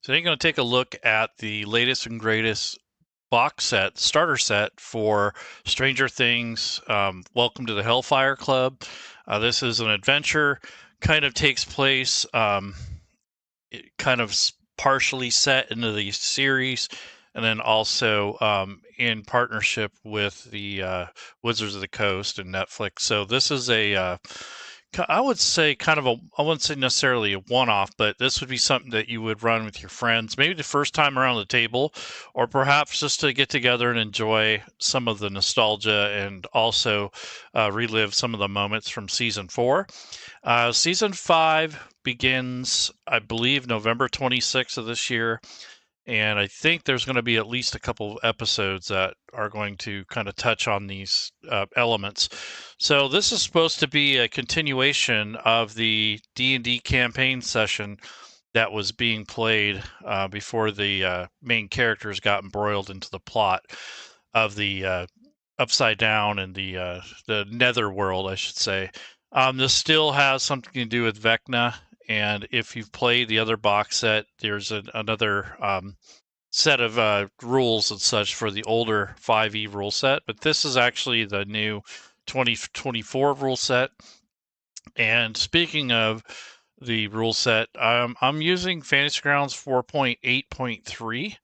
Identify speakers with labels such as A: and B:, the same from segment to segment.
A: Today I'm going to take a look at the latest and greatest box set, starter set for Stranger Things. Welcome to the Hellfire Club. This is an adventure, kind of takes place, kind of partially set into the series, and then also in partnership with the Wizards of the Coast and Netflix. So this is I would say kind of I wouldn't say necessarily a one-off, but this would be something that you would run with your friends, maybe the first time around the table, or perhaps just to get together and enjoy some of the nostalgia and also relive some of the moments from season 4. Season 5 begins, I believe, November 26th of this year. And I think there's going to be at least a couple of episodes that are going to kind of touch on these elements. So this is supposed to be a continuation of the D&D campaign session that was being played before the main characters got embroiled into the plot of the Upside Down and the Nether world, I should say. This still has something to do with Vecna, and if you've played the other box set, there's another set of rules and such for the older 5e rule set, but this is actually the new 2024 rule set. And speaking of the rule set, I'm using Fantasy Grounds 4.8.3.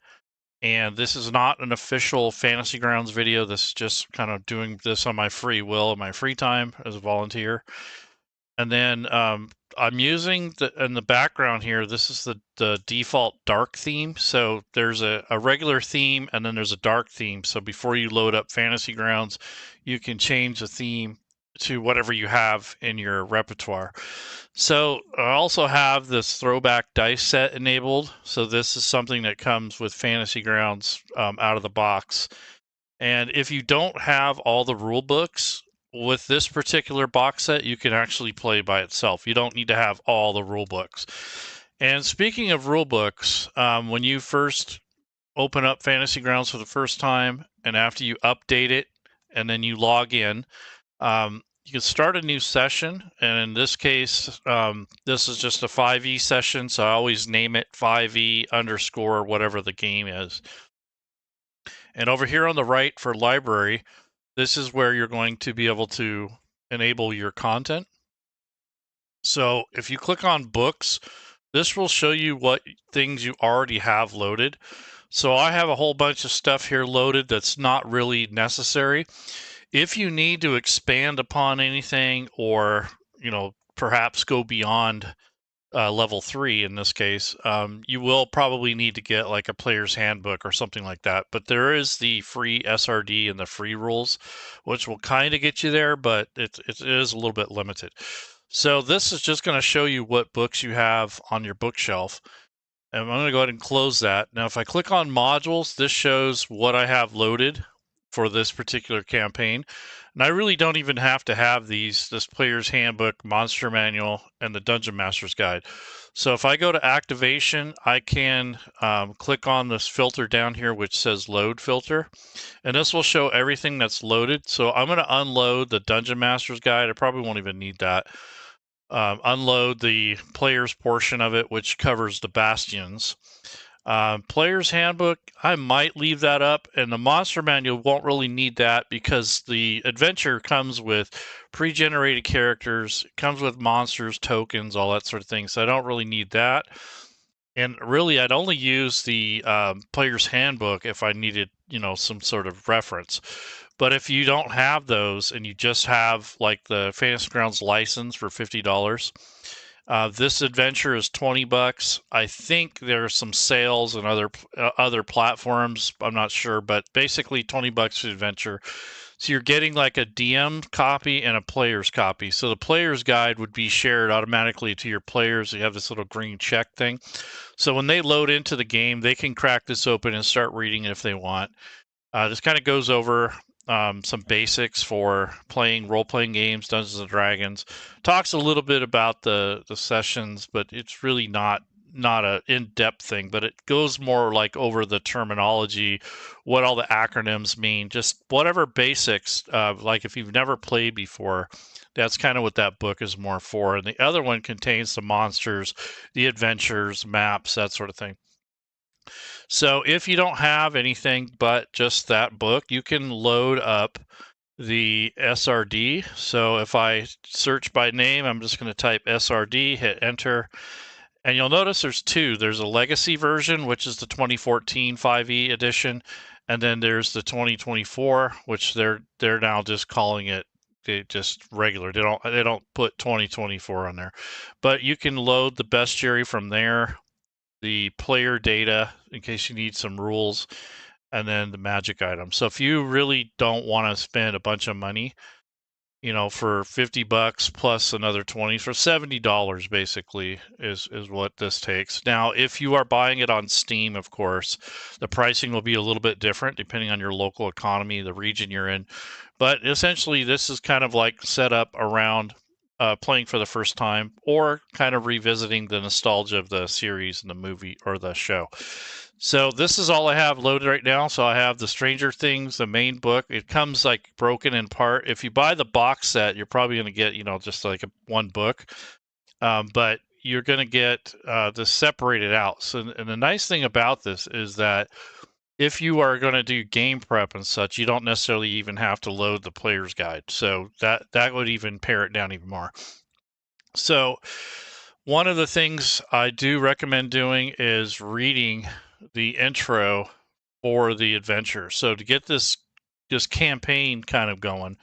A: And this is not an official Fantasy Grounds video. This is just kind of doing this on my free will, in my free time as a volunteer. And then I'm using in the background here, this is the default dark theme. So there's a regular theme and then there's a dark theme. So before you load up Fantasy Grounds, you can change the theme to whatever you have in your repertoire. So I also have this throwback dice set enabled. So this is something that comes with Fantasy Grounds out of the box. And if you don't have all the rule books, with this particular box set, you can actually play by itself. You don't need to have all the rule books. And speaking of rule books, when you first open up Fantasy Grounds for the first time, and after you update it, and then you log in, you can start a new session. And in this case, this is just a 5e session, so I always name it 5e underscore whatever the game is. And over here on the right for library, this is where you're going to be able to enable your content. So if you click on books, this will show you what things you already have loaded. So I have a whole bunch of stuff here loaded that's not really necessary. If you need to expand upon anything or, perhaps go beyond level 3 in this case, you will probably need to get like a player's handbook or something like that. But there is the free SRD and the free rules, which will kind of get you there, but it is a little bit limited. So this is just going to show you what books you have on your bookshelf. And I'm going to go ahead and close that. Now, if I click on modules, this shows what I have loaded for this particular campaign. And I really don't even have to have this player's handbook, monster manual, and the dungeon master's guide. So if I go to activation, I can click on this filter down here, which says load filter. And this will show everything that's loaded. So I'm going to unload the dungeon master's guide. I probably won't even need that. Unload the player's portion of it, which covers the bastions. Player's handbook, I might leave that up, and the monster manual won't really need that because the adventure comes with pre-generated characters, it comes with monsters, tokens, all that sort of thing, so I don't really need that. And really, I'd only use the player's handbook if I needed, some sort of reference. But if you don't have those and you just have like the Fantasy Grounds license for $50, this adventure is $20. I think there are some sales and other platforms. I'm not sure, but basically $20 for the adventure. So you're getting like a DM copy and a player's copy. So the player's guide would be shared automatically to your players. You have this little green check thing. So when they load into the game, they can crack this open and start reading it if they want. This kind of goes over some basics for playing role-playing games, Dungeons and Dragons. Talks a little bit about the sessions, but it's really not a in-depth thing. But it goes more like over the terminology, what all the acronyms mean, just whatever basics. Like if you've never played before, that's kind of what that book is more for. And the other one contains the monsters, the adventures, maps, that sort of thing. So if you don't have anything but just that book, you can load up the SRD. So if I search by name, I'm just going to type SRD, hit enter, and you'll notice there's two. There's a legacy version, which is the 2014 5e edition, and then there's the 2024, which they're now just calling it just regular. They don't put 2024 on there, but you can load the bestiary from there, the player data in case you need some rules, and then the magic items. So if you really don't want to spend a bunch of money, for $50 plus another 20 for $70 basically is what this takes. Now, if you are buying it on Steam, of course, the pricing will be a little bit different depending on your local economy, the region you're in. But essentially, this is kind of like set up around playing for the first time or kind of revisiting the nostalgia of the series and the movie or the show. So this is all I have loaded right now. So I have the Stranger Things, the main book. It comes like broken in part. If you buy the box set, you're probably going to get, just like one book. But you're going to get this separated out. So, and the nice thing about this is that if you are going to do game prep and such, you don't necessarily even have to load the player's guide. So that would even pare it down even more. So one of the things I do recommend doing is reading the intro for the adventure. So to get this campaign kind of going,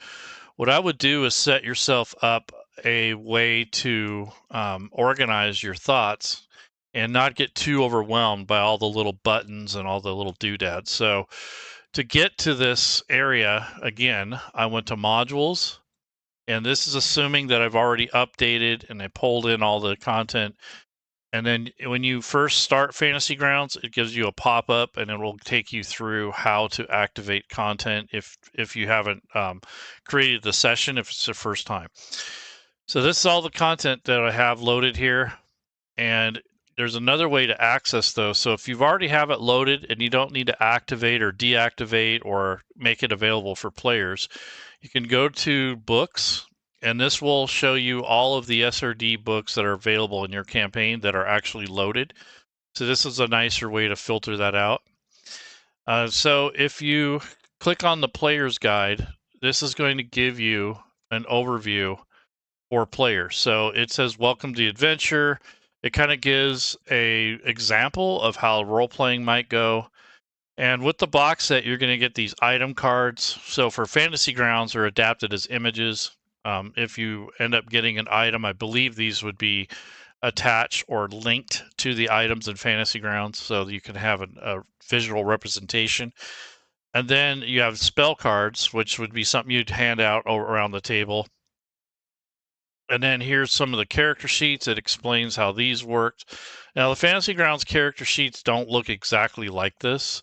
A: what I would do is set yourself up a way to organize your thoughts and not get too overwhelmed by all the little buttons and all the little doodads. So to get to this area, again, I went to modules, and this is assuming that I've already updated and I pulled in all the content. And then when you first start Fantasy Grounds, it gives you a pop-up and it will take you through how to activate content if you haven't created the session, if it's the first time. So this is all the content that I have loaded here. And there's another way to access those. So if you've already have it loaded and you don't need to activate or deactivate or make it available for players, you can go to books, and this will show you all of the SRD books that are available in your campaign that are actually loaded. So this is a nicer way to filter that out. So if you click on the player's guide, this is going to give you an overview for players. So it says, welcome to the adventure. It kind of gives a example of how role-playing might go. And with the box set, you're going to get these item cards. So for Fantasy Grounds, they're adapted as images. If you end up getting an item, I believe these would be attached or linked to the items in Fantasy Grounds, so you can have a visual representation. And then you have spell cards, which would be something you'd hand out around the table. And then here's some of the character sheets. It explains how these worked. Now, the Fantasy Grounds character sheets don't look exactly like this.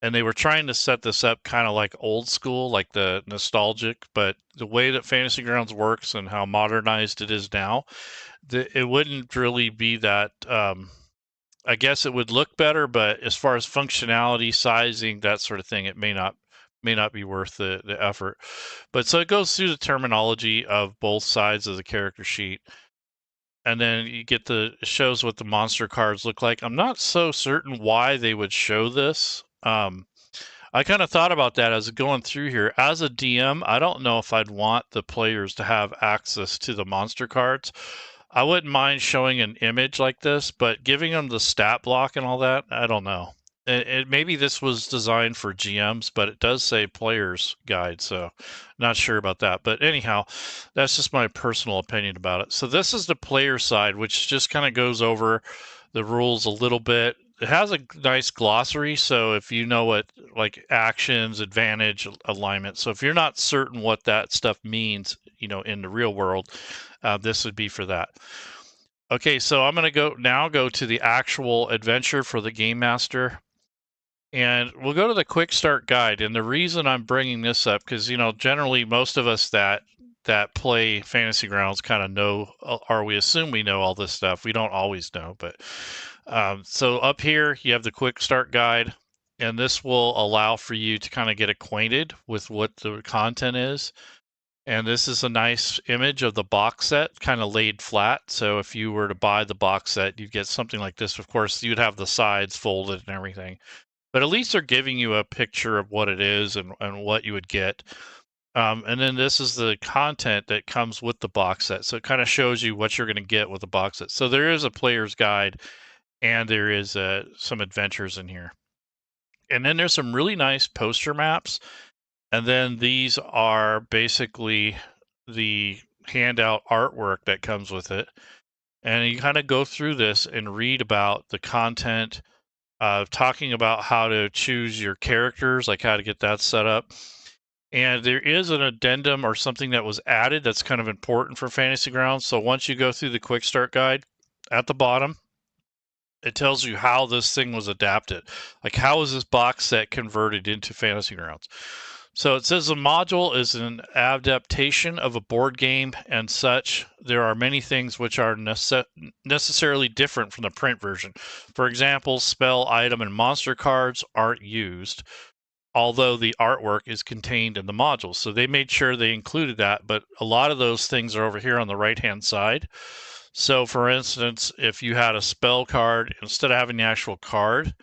A: And they were trying to set this up kind of like old school, like the nostalgic, but the way that Fantasy Grounds works and how modernized it is now, it wouldn't really be that. I guess it would look better, but as far as functionality, sizing, that sort of thing, it may not be worth the effort. But so it goes through the terminology of both sides of the character sheet. And then you get shows what the monster cards look like. I'm not so certain why they would show this. I kind of thought about that as going through here. As a DM, I don't know if I'd want the players to have access to the monster cards. I wouldn't mind showing an image like this, but giving them the stat block and all that, I don't know. Maybe this was designed for GMs, but it does say player's guide, so not sure about that. But anyhow, that's just my personal opinion about it. So this is the player side, which just kind of goes over the rules a little bit. It has a nice glossary, so if you know what, like actions, advantage, alignment. So if you're not certain what that stuff means, in the real world, this would be for that. Okay, so I'm going to go to the actual adventure for the Game Master. And we'll go to the quick start guide. And the reason I'm bringing this up, because, generally most of us that play Fantasy Grounds kind of know, or we assume we know all this stuff. We don't always know, but so up here you have the quick start guide, and this will allow for you to kind of get acquainted with what the content is. And this is a nice image of the box set, kind of laid flat. So if you were to buy the box set, you'd get something like this. Of course, you'd have the sides folded and everything. But at least they're giving you a picture of what it is and what you would get. And then this is the content that comes with the box set. So it kind of shows you what you're going to get with the box set. So there is a player's guide and there is some adventures in here. And then there's some really nice poster maps. And then these are basically the handout artwork that comes with it. And you kind of go through this and read about the content, talking about how to choose your characters, like how to get that set up. And there is an addendum or something that was added that's kind of important for Fantasy Grounds. So once you go through the quick start guide at the bottom, it tells you how this thing was adapted. Like, how is this box set converted into Fantasy Grounds? So it says the module is an adaptation of a board game and such. There are many things which are necessarily different from the print version. For example, spell, item, and monster cards aren't used, although the artwork is contained in the module. So they made sure they included that, but a lot of those things are over here on the right-hand side. So for instance, if you had a spell card, instead of having the actual card,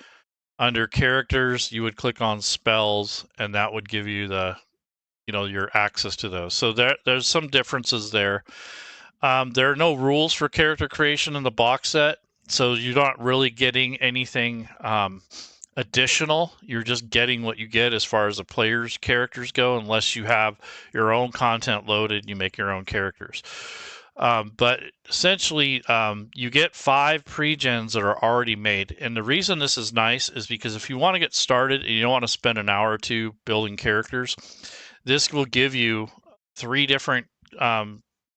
A: under characters, you would click on spells and that would give you the, your access to those. So there's some differences there. There are no rules for character creation in the box set, so you're not really getting anything additional. You're just getting what you get as far as the player's characters go, unless you have your own content loaded, you make your own characters. But essentially, you get 5 pre-gens that are already made. And the reason this is nice is because if you want to get started and you don't want to spend an hour or two building characters, this will give you 3 different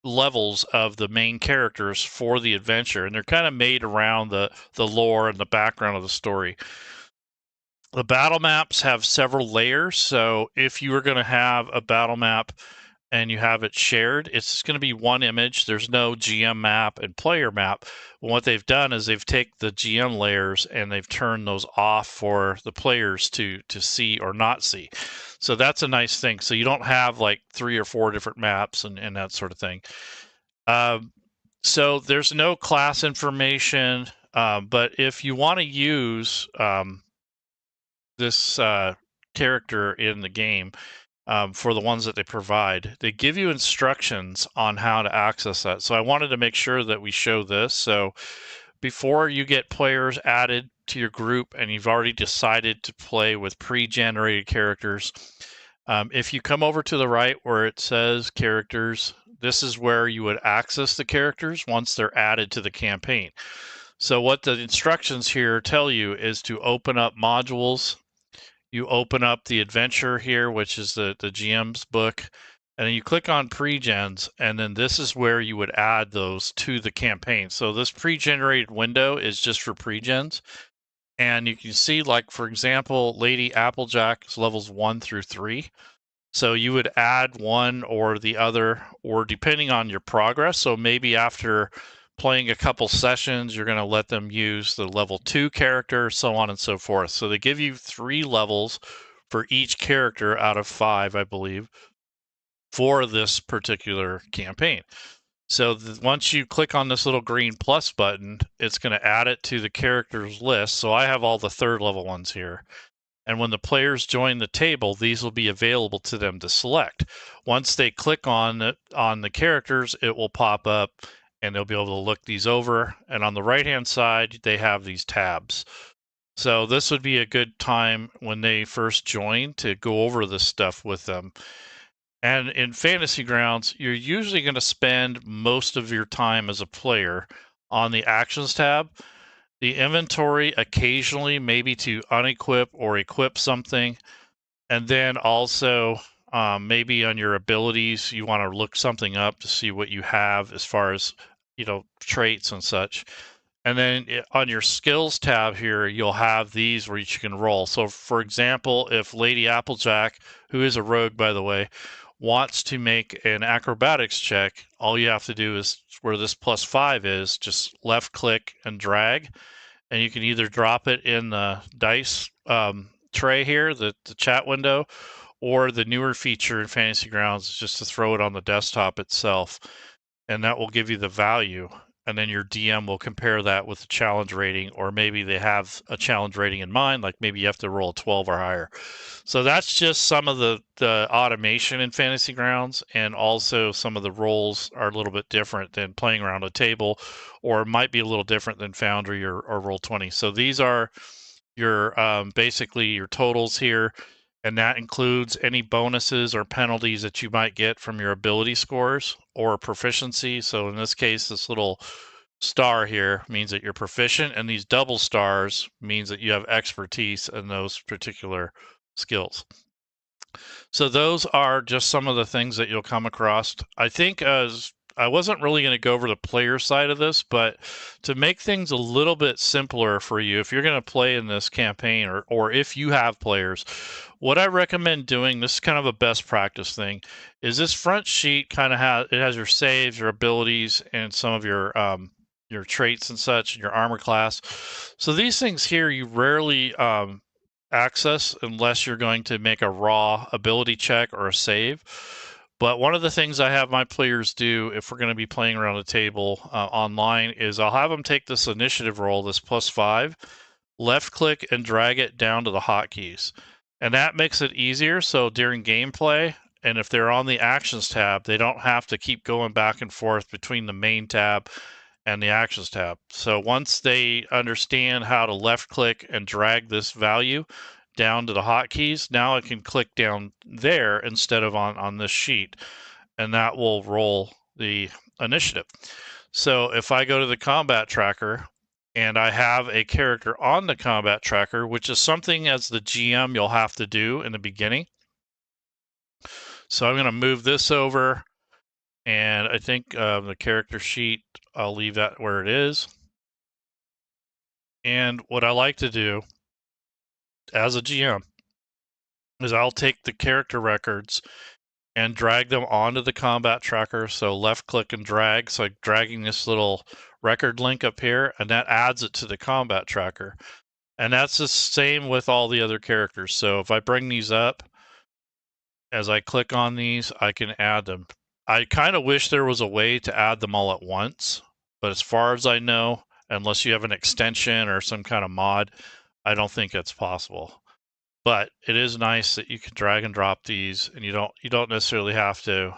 A: levels of the main characters for the adventure. And they're kind of made around the lore and the background of the story. The battle maps have several layers. So if you were going to have a battle map and you have it shared, it's going to be one image. There's no GM map and player map. What they've done is they've taken the GM layers and they've turned those off for the players to see or not see. So that's a nice thing. So you don't have like 3 or 4 different maps and that sort of thing. So there's no class information, but if you want to use this character in the game, for the ones that they provide, they give you instructions on how to access that. So I wanted to make sure that we show this. So before you get players added to your group and you've already decided to play with pre-generated characters, if you come over to the right where it says characters, this is where you would access the characters once they're added to the campaign. So what the instructions here tell you is to open up modules. You open up the adventure here, which is the GM's book, and then you click on pre-gens, and then this is where you would add those to the campaign. So this pre-generated window is just for pre-gens. And you can see, like, for example, Lady Applejack is levels 1 through 3. So you would add one or the other, or depending on your progress. So maybe after playing a couple sessions, you're going to let them use the level 2 character, so on and so forth. So they give you 3 levels for each character out of 5, I believe, for this particular campaign. So once you click on this little green plus button, it's going to add it to the characters list. So I have all the 3rd level ones here. And when the players join the table, these will be available to them to select. Once they click on the characters, it will pop up and they'll be able to look these over. And on the right-hand side, they have these tabs. So this would be a good time when they first join to go over this stuff with them. And in Fantasy Grounds, you're usually going to spend most of your time as a player on the Actions tab. The inventory occasionally, maybe to unequip or equip something. And then also maybe on your abilities, you want to look something up to see what you have as far as, traits and such. And then on your skills tab here, you'll have these where you can roll. So for example, if Lady Applejack, who is a rogue, by the way, wants to make an acrobatics check, all you have to do is where this +5 is, just left click and drag. And you can either drop it in the dice tray here, the chat window, or the newer feature in Fantasy Grounds is just to throw it on the desktop itself, and that will give you the value. And then your DM will compare that with the challenge rating, or maybe they have a challenge rating in mind, like maybe you have to roll a 12 or higher. So that's just some of the automation in Fantasy Grounds, and also some of the roles are a little bit different than playing around a table, or might be a little different than Foundry or Roll20. So these are your basically your totals here, and that includes any bonuses or penalties that you might get from your ability scores or proficiency. So in this case, this little star here means that you're proficient, and these double stars means that you have expertise in those particular skills. So those are just some of the things that you'll come across. I think as I wasn't really going to go over the player side of this, but to make things a little bit simpler for you, if you're going to play in this campaign, or if you have players, what I recommend doing, this is kind of a best practice thing, is this front sheet kind of has your saves, your abilities, and some of your traits and such, and your armor class. So these things here you rarely access unless you're going to make a raw ability check or a save. But one of the things I have my players do if we're going to be playing around a table online is I'll have them take this initiative roll, this +5, left click and drag it down to the hotkeys. And that makes it easier. So during gameplay, and if they're on the actions tab, they don't have to keep going back and forth between the main tab and the actions tab. So once they understand how to left click and drag this value down to the hotkeys, now I can click down there instead of on this sheet, and that will roll the initiative. So if I go to the combat tracker and I have a character on the combat tracker, which is something as the GM you'll have to do in the beginning. So I'm going to move this over, and I think the character sheet, I'll leave that where it is. And what I like to do as a GM is I'll take the character records and drag them onto the combat tracker. So left click and drag. So like dragging this little record link up here, and that adds it to the combat tracker. And that's the same with all the other characters. So if I bring these up, as I click on these, I can add them. I kind of wish there was a way to add them all at once, but as far as I know, unless you have an extension or some kind of mod, I don't think it's possible. But it is nice that you can drag and drop these, and you don't necessarily have to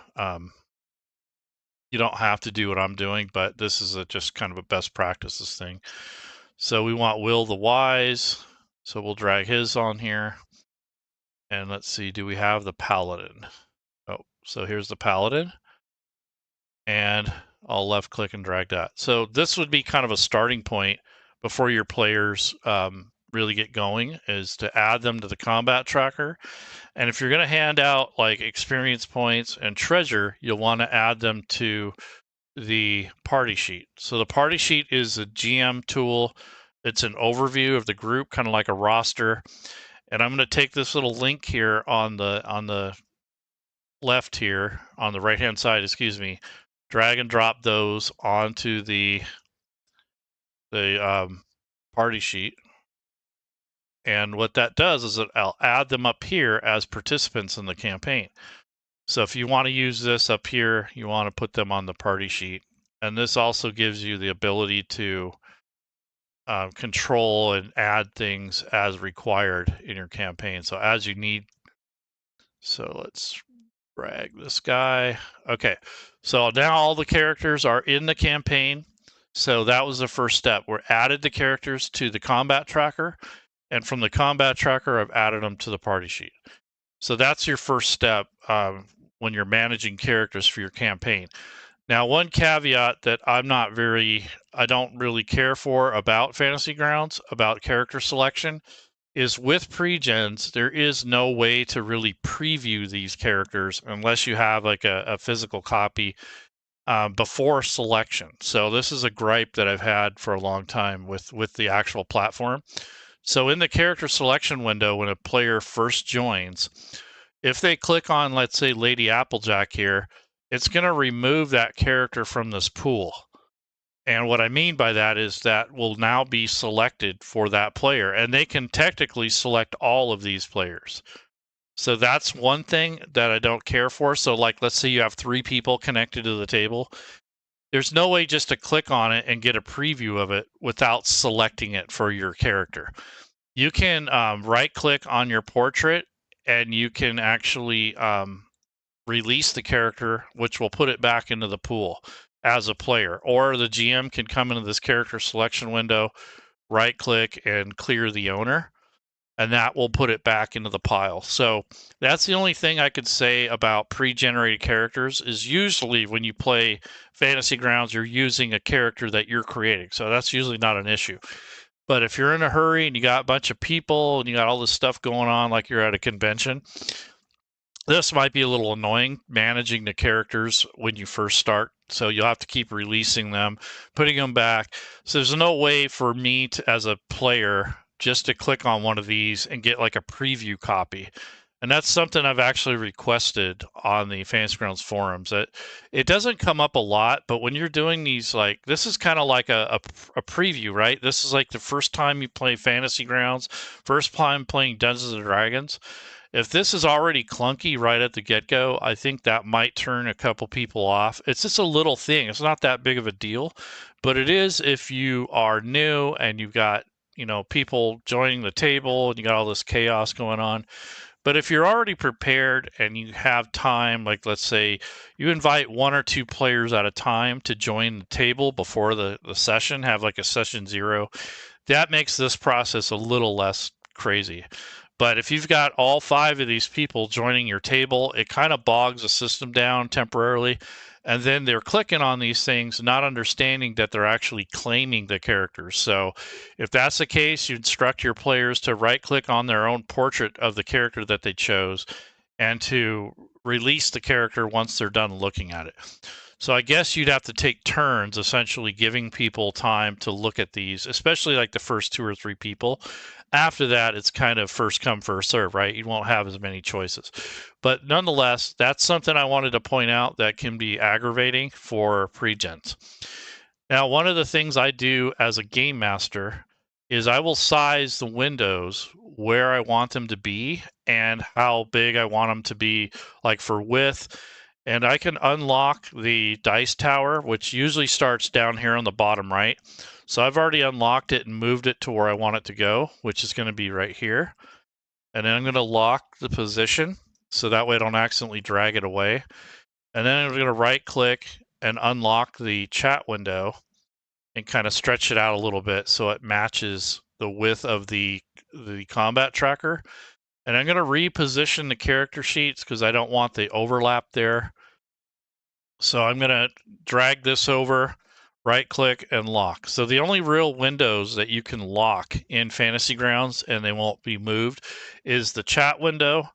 A: you don't have to do what I'm doing, but this is just kind of a best practices thing. So we want Will the Wise, so we'll drag his on here. And let's see, do we have the Paladin? Oh, so here's the Paladin. And I'll left click and drag that. So this would be kind of a starting point before your players really get going, is to add them to the combat tracker. And if you're going to hand out like experience points and treasure, you'll want to add them to the party sheet. So the party sheet is a GM tool. It's an overview of the group, kind of like a roster. And I'm going to take this little link here on the left here, on the right hand side, excuse me, drag and drop those onto the party sheet. And what that does is I'll add them up here as participants in the campaign. So if you want to use this up here, you want to put them on the party sheet. And this also gives you the ability to control and add things as required in your campaign. So as you need. So let's drag this guy. Okay, so now all the characters are in the campaign. So that was the first step. We're added the characters to the combat tracker, and from the combat tracker, I've added them to the party sheet. So that's your first step when you're managing characters for your campaign. Now, one caveat that I don't really care for about Fantasy Grounds, about character selection, is with pregens, there is no way to really preview these characters unless you have like a physical copy before selection. So this is a gripe that I've had for a long time with the actual platform. So in the character selection window, when a player first joins, if they click on, let's say, Lady Applejack here, it's going to remove that character from this pool. And what I mean by that is that will now be selected for that player. And they can technically select all of these players. So that's one thing that I don't care for. So like, let's say you have 3 people connected to the table. There's no way just to click on it and get a preview of it without selecting it for your character. You can right click on your portrait and you can actually release the character, which will put it back into the pool as a player. Or the GM can come into this character selection window, right click and clear the owner, and that will put it back into the pile. So that's the only thing I could say about pre-generated characters is usually when you play Fantasy Grounds, you're using a character that you're creating. So that's usually not an issue. But if you're in a hurry and you got a bunch of people and you got all this stuff going on like you're at a convention, this might be a little annoying managing the characters when you first start. So you'll have to keep releasing them, putting them back. So there's no way for me to, as a player, just to click on one of these and get like a preview copy. And that's something I've actually requested on the Fantasy Grounds forums. It doesn't come up a lot, but when you're doing these, like, this is kind of like a preview, right? This is like the first time you play Fantasy Grounds, first time playing Dungeons and Dragons. If this is already clunky right at the get-go, I think that might turn a couple people off. It's just a little thing. It's not that big of a deal, but it is if you are new and you've got, people joining the table and you got all this chaos going on. But if you're already prepared and you have time, like let's say you invite 1 or 2 players at a time to join the table before the session, have like a session 0, that makes this process a little less crazy. But if you've got all 5 of these people joining your table, it kind of bogs the system down temporarily. And then they're clicking on these things, not understanding that they're actually claiming the characters. So if that's the case, you instruct your players to right click on their own portrait of the character that they chose and to release the character once they're done looking at it. So I guess you'd have to take turns, essentially giving people time to look at these, especially like the first 2 or 3 people. After that, it's kind of first come, first serve, right? You won't have as many choices. But nonetheless, that's something I wanted to point out that can be aggravating for pre-gens. Now, one of the things I do as a game master is I will size the windows where I want them to be and how big I want them to be, like for width. And I can unlock the dice tower, which usually starts down here on the bottom right. So I've already unlocked it and moved it to where I want it to go, which is going to be right here. And then I'm going to lock the position so that way I don't accidentally drag it away. And then I'm going to right click and unlock the chat window and kind of stretch it out a little bit so it matches the width of the combat tracker. And I'm going to reposition the character sheets because I don't want the overlap there. So I'm going to drag this over, right click and lock. So the only real windows that you can lock in Fantasy Grounds and they won't be moved is the chat window,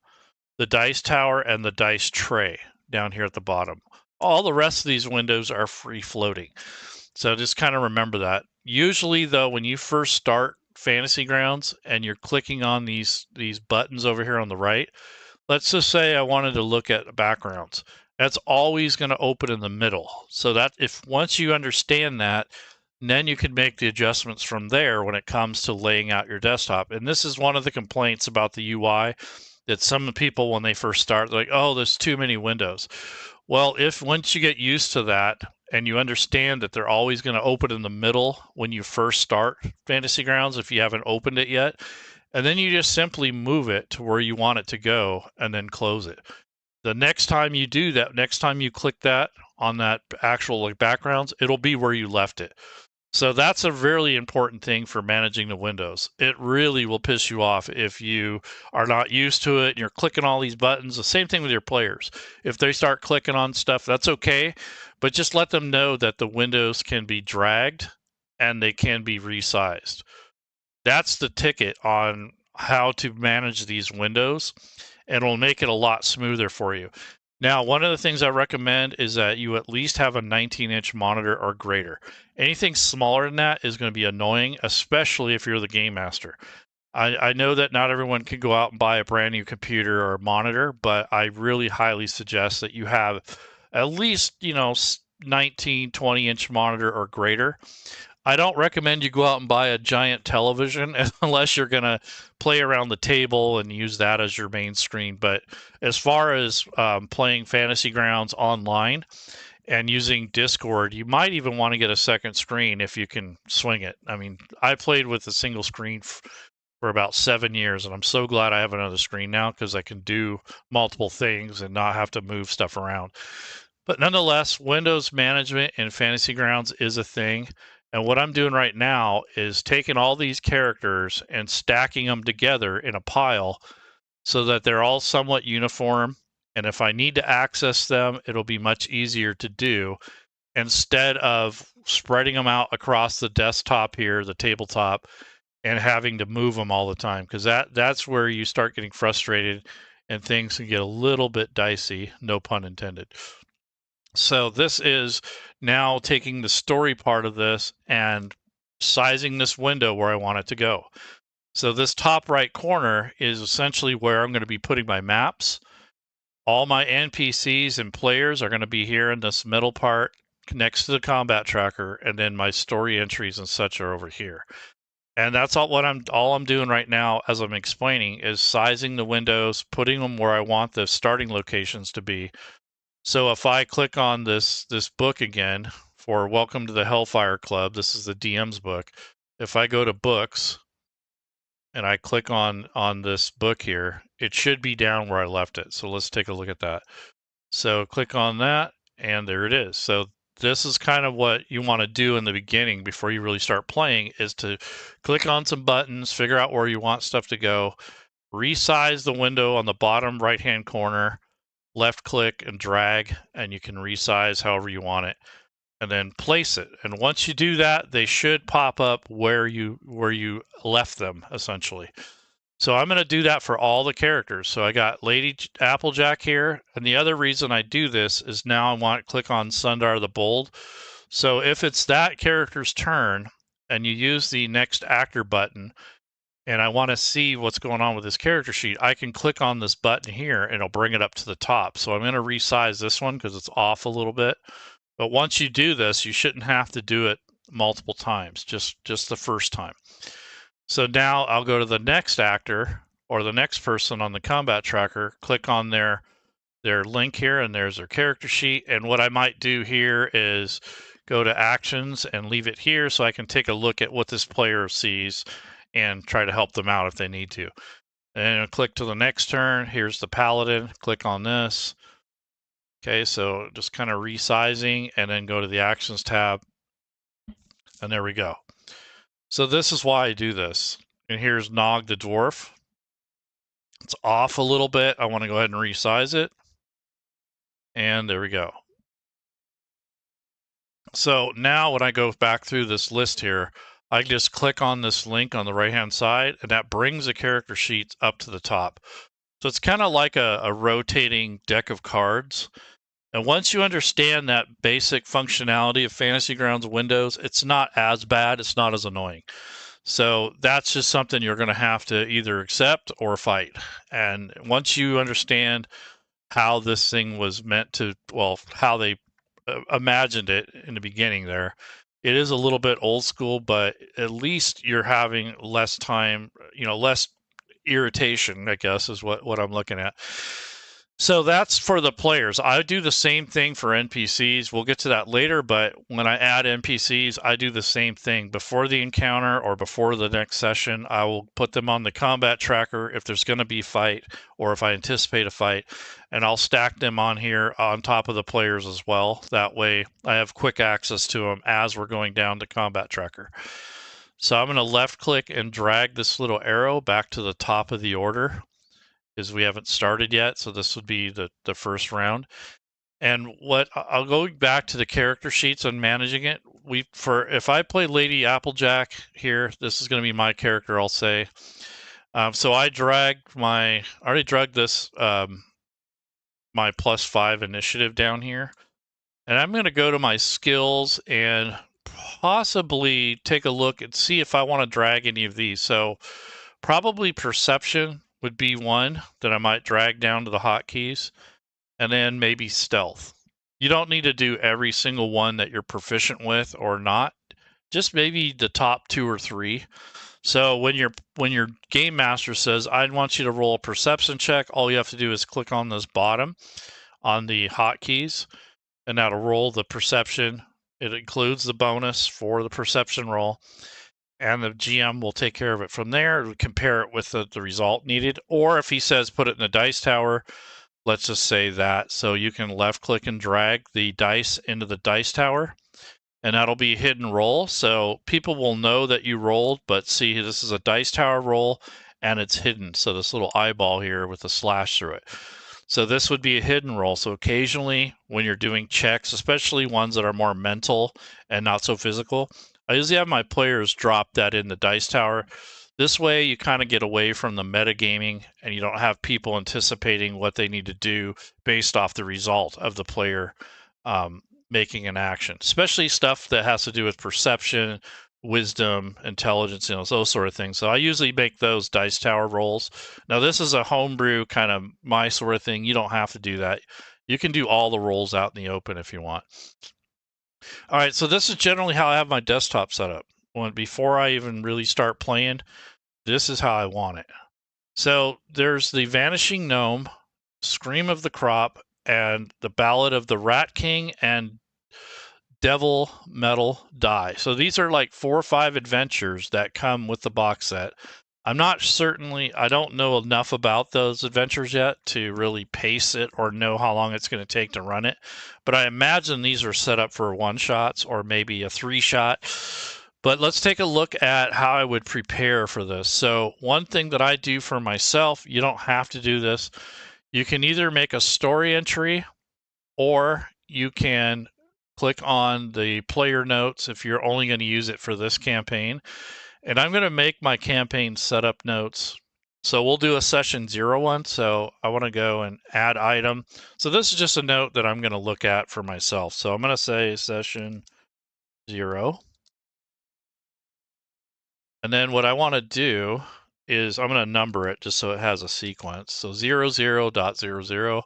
A: the dice tower, and the dice tray down here at the bottom. All the rest of these windows are free floating. So just kind of remember that. Usually though, when you first start Fantasy Grounds and you're clicking on these buttons over here on the right, let's just say I wanted to look at backgrounds. That's always going to open in the middle. So that if once you understand that, then you can make the adjustments from there when it comes to laying out your desktop. And this is one of the complaints about the UI that some people, when they first start, they're like, oh, there's too many windows. Well, if once you get used to that and you understand that they're always going to open in the middle when you first start Fantasy Grounds, if you haven't opened it yet, and then you just simply move it to where you want it to go and then close it. The next time you do that, next time you click that on that actual like backgrounds, it'll be where you left it. So that's a really important thing for managing the windows. It really will piss you off if you are not used to it and you're clicking all these buttons. The same thing with your players. If they start clicking on stuff, that's okay, but just let them know that the windows can be dragged and they can be resized. That's the ticket on how to manage these windows, and it'll make it a lot smoother for you. Now, one of the things I recommend is that you at least have a 19-inch monitor or greater. Anything smaller than that is going to be annoying, especially if you're the game master. I know that not everyone can go out and buy a brand new computer or monitor, but I really highly suggest that you have at least, 19, 20-inch monitor or greater. I don't recommend you go out and buy a giant television unless you're going to play around the table and use that as your main screen. But as far as playing Fantasy Grounds online and using Discord, you might even want to get a second screen if you can swing it. I mean, I played with a single screen for about 7 years, and I'm so glad I have another screen now because I can do multiple things and not have to move stuff around. But nonetheless, Windows management in Fantasy Grounds is a thing. And what I'm doing right now is taking all these characters and stacking them together in a pile so that they're all somewhat uniform. And if I need to access them, it'll be much easier to do instead of spreading them out across the desktop here, the tabletop, and having to move them all the time, because that's where you start getting frustrated and things can get a little bit dicey, no pun intended. So this is now taking the story part of this and sizing this window where I want it to go. So this top right corner is essentially where I'm going to be putting my maps. All my NPCs and players are going to be here in this middle part next to the combat tracker, and then my story entries and such are over here. And that's all I'm doing right now as I'm explaining is sizing the windows, putting them where I want the starting locations to be. So if I click on this book again for Welcome to the Hellfire Club, this is the DM's book. If I go to books and I click on this book here, it should be down where I left it. So let's take a look at that. So click on that and there it is. So this is kind of what you want to do in the beginning before you really start playing, is to click on some buttons, figure out where you want stuff to go, resize the window on the bottom right-hand corner, left click and drag, and you can resize however you want it, and then place it. And once you do that, they should pop up where you left them, essentially. So I'm going to do that for all the characters. So I got Lady Applejack here, and the other reason I do this is now I want to click on Sundar the Bold. So if it's that character's turn and you use the next actor button, and I want to see what's going on with this character sheet, I can click on this button here and it'll bring it up to the top. So I'm going to resize this one because it's off a little bit. But once you do this, you shouldn't have to do it multiple times, just the first time. So now I'll go to the next actor or the next person on the combat tracker, click on their link here, and there's their character sheet. And what I might do here is go to actions and leave it here so I can take a look at what this player sees and try to help them out if they need to. And I'll click to the next turn. Here's the paladin. Click on this. Okay, so just kind of resizing, and then go to the actions tab. And there we go. So this is why I do this. And here's Nog the dwarf. It's off a little bit. I want to go ahead and resize it. And there we go. So now when I go back through this list here, I just click on this link on the right-hand side, and that brings the character sheets up to the top. So it's kind of like a rotating deck of cards. And once you understand that basic functionality of Fantasy Grounds Windows, it's not as bad, it's not as annoying. So that's just something you're going to have to either accept or fight. And once you understand how this thing was meant to, well, how they imagined it in the beginning there, it is a little bit old school, but at least you're having less time, less irritation, I guess, is what I'm looking at. So that's for the players. I do the same thing for NPCs. We'll get to that later, but when I add NPCs, I do the same thing. Before the encounter or before the next session, I will put them on the combat tracker if there's going to be a fight or if I anticipate a fight, and I'll stack them on here on top of the players as well. That way I have quick access to them as we're going down the combat tracker. So I'm going to left click and drag this little arrow back to the top of the order, because we haven't started yet. So this would be the first round. And what I'll go back to the character sheets and managing it. If I play Lady Applejack here, this is going to be my character, I'll say. So I already dragged this, my +5 initiative down here. And I'm going to go to my skills and possibly take a look and see if I want to drag any of these. So probably perception would be one that I might drag down to the hotkeys, and then maybe stealth. You don't need to do every single one that you're proficient with or not. just maybe the top 2 or 3. So when your game master says, I want you to roll a perception check, all you have to do is click on this bottom on the hotkeys, and that'll roll the perception. It includes the bonus for the perception roll, and the GM will take care of it from there, compare it with the result needed. Or if he says put it in the dice tower, let's just say that. So you can left click and drag the dice into the dice tower, and that'll be a hidden roll. So people will know that you rolled, but see, this is a dice tower roll and it's hidden. So this little eyeball here with a slash through it. So this would be a hidden roll. So occasionally when you're doing checks, especially ones that are more mental and not so physical, I usually have my players drop that in the dice tower. This way you kind of get away from the metagaming and you don't have people anticipating what they need to do based off the result of the player making an action, especially stuff that has to do with perception, wisdom, intelligence, those sort of things. So I usually make those dice tower rolls. Now this is a homebrew kind of my sort of thing. You don't have to do that. You can do all the rolls out in the open if you want. All right, so this is generally how I have my desktop set up. Before I even really start playing, this is how I want it. So there's the Vanishing Gnome, Scream of the Crop, and the Ballad of the Rat King and Devil Metal Die. So these are like 4 or 5 adventures that come with the box set. I don't know enough about those adventures yet to really pace it or know how long it's going to take to run it. But I imagine these are set up for 1-shots or maybe a 3-shot. But let's take a look at how I would prepare for this. So one thing that I do for myself, you don't have to do this. You can either make a story entry or you can click on the player notes if you're only going to use it for this campaign. And I'm going to make my campaign setup notes. So we'll do a session 0 one. So I want to go and add item. So this is just a note that I'm going to look at for myself. So I'm going to say session 0. And then what I want to do is I'm going to number it just so it has a sequence. So 00.00.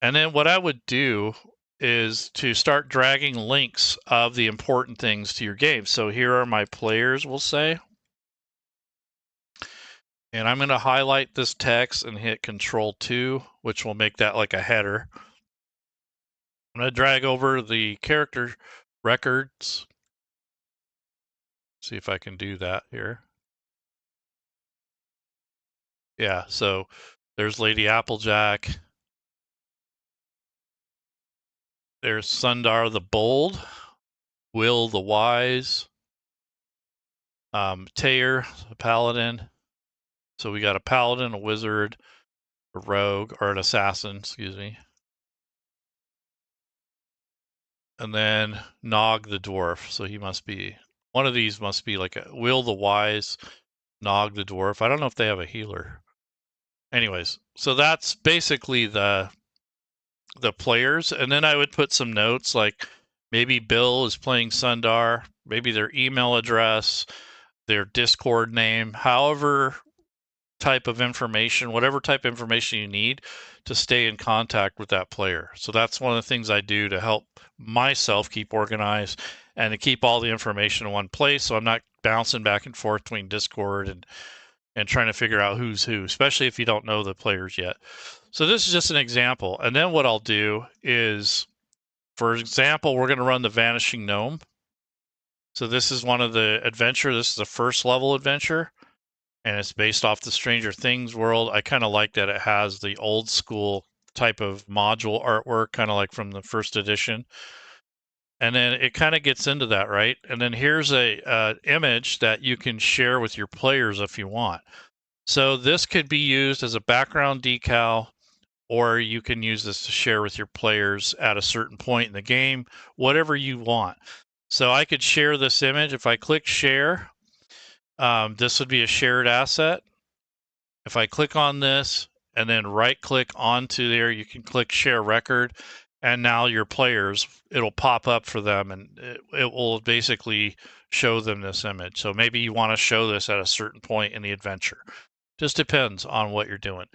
A: And then what I would do is to start dragging links of the important things to your game. So here are my players, we'll say. And I'm going to highlight this text and hit Control-2, which will make that like a header. I'm going to drag over the character records. See if I can do that here. Yeah, so there's Lady Applejack. There's Sundar the Bold, Will the Wise, Tayer the Paladin. So we got a Paladin, a Wizard, a Rogue, or an Assassin, excuse me. And then Nog the Dwarf. So he must be, one of these must be like a Will the Wise, Nog the Dwarf. I don't know if they have a healer. Anyways, so that's basically the players. And then I would put some notes like maybe Bill is playing Sundar, maybe their email address, their Discord name, however type of information, whatever type of information you need to stay in contact with that player. So that's one of the things I do to help myself keep organized and to keep all the information in one place so I'm not bouncing back and forth between Discord and trying to figure out who's who, especially if you don't know the players yet. So this is just an example. And then what I'll do is, for example, we're going to run the Vanishing Gnome. So this is one of the adventure. This is the first level adventure, and it's based off the Stranger Things world. I kind of like that it has the old school type of module artwork, kind of like from the first edition. And then it kind of gets into that, right? And then here's a image that you can share with your players if you want. So this could be used as a background decal, or you can use this to share with your players at a certain point in the game, whatever you want. So I could share this image. If I click share, this would be a shared asset. If I click on this and then right click onto there, you can click share record, and now your players, it'll pop up for them and it will basically show them this image. So maybe you want to show this at a certain point in the adventure. Just depends on what you're doing.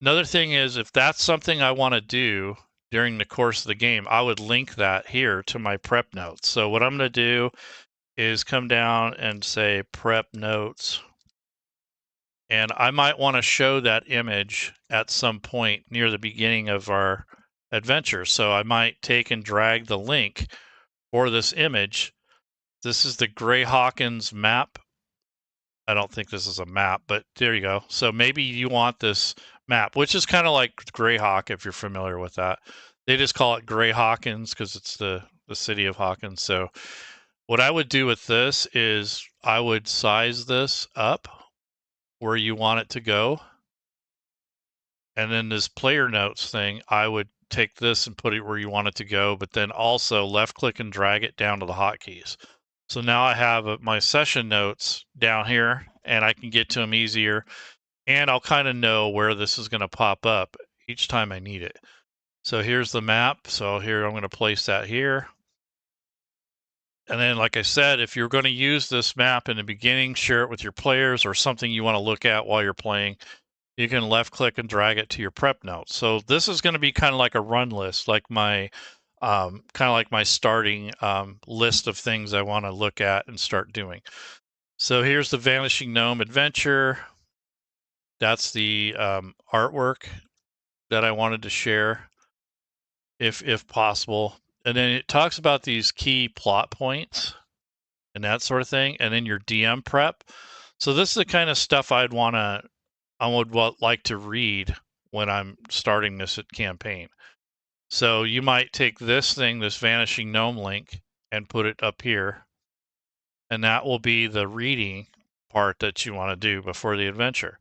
A: Another thing is, if that's something I want to do during the course of the game, I would link that here to my prep notes. So what I'm going to do is come down and say prep notes. And I might want to show that image at some point near the beginning of our adventure. So I might take and drag the link for this image. This is the Gray Hawkins map. I don't think this is a map, but there you go. So maybe you want this map, which is kind of like Greyhawk, if you're familiar with that. They just call it Gray Hawkins because it's the city of Hawkins. So what I would do with this is I would size this up where you want it to go. And then this player notes thing, I would take this and put it where you want it to go, but then also left click and drag it down to the hotkeys. So now I have my session notes down here and I can get to them easier. And I'll kind of know where this is going to pop up each time I need it. So here's the map. So here I'm going to place that here. And then, like I said, if you're going to use this map in the beginning, share it with your players or something you want to look at while you're playing, you can left click and drag it to your prep notes. So this is going to be kind of like a run list, like my starting list of things I want to look at and start doing. So here's the Vanishing Gnome adventure. That's the artwork that I wanted to share, if possible. And then it talks about these key plot points and that sort of thing, and then your DM prep. So this is the kind of stuff I would like to read when I'm starting this campaign. So you might take this Vanishing Gnome link, and put it up here, and that will be the reading part that you want to do before the adventure.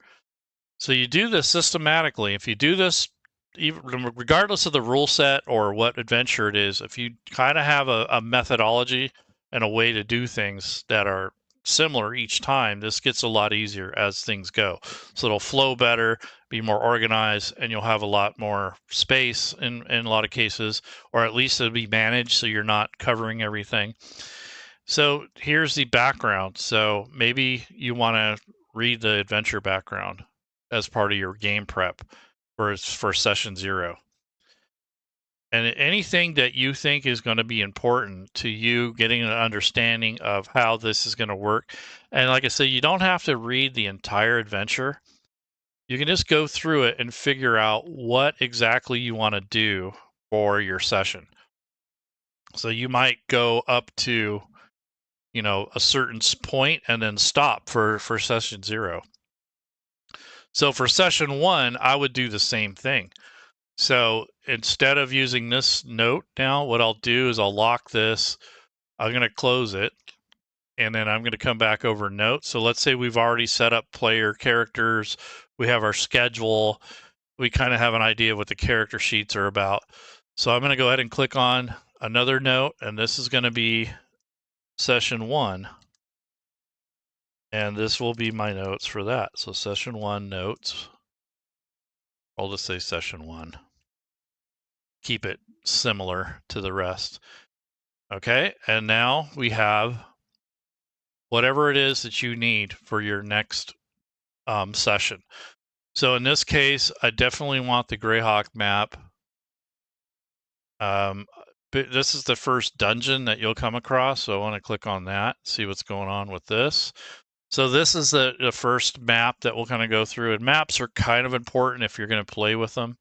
A: So you do this systematically. If you do this, even regardless of the rule set or what adventure it is, if you kind of have a methodology and a way to do things that are similar each time, this gets a lot easier as things go. So it'll flow better, be more organized, and you'll have a lot more space in a lot of cases, or at least it'll be managed so you're not covering everything. So here's the background. So maybe you want to read the adventure background as part of your game prep for session 0. And anything that you think is going to be important to you getting an understanding of how this is going to work. And like I said, you don't have to read the entire adventure. You can just go through it and figure out what exactly you want to do for your session. So you might go up to, a certain point and then stop for session 0. So for session 1, I would do the same thing. So instead of using this note now, what I'll do is I'll lock this. I'm going to close it, and then I'm going to come back over notes. So let's say we've already set up player characters. We have our schedule. We kind of have an idea of what the character sheets are about. So I'm going to go ahead and click on another note, and this is going to be session 1. And this will be my notes for that. So session 1 notes. I'll just say session 1. Keep it similar to the rest. Okay, and now we have whatever it is that you need for your next session. So in this case, I definitely want the Greyhawk map. But this is the first dungeon that you'll come across, so I want to click on that, see what's going on with this. So this is the first map that we'll kind of go through, and maps are kind of important if you're going to play with them.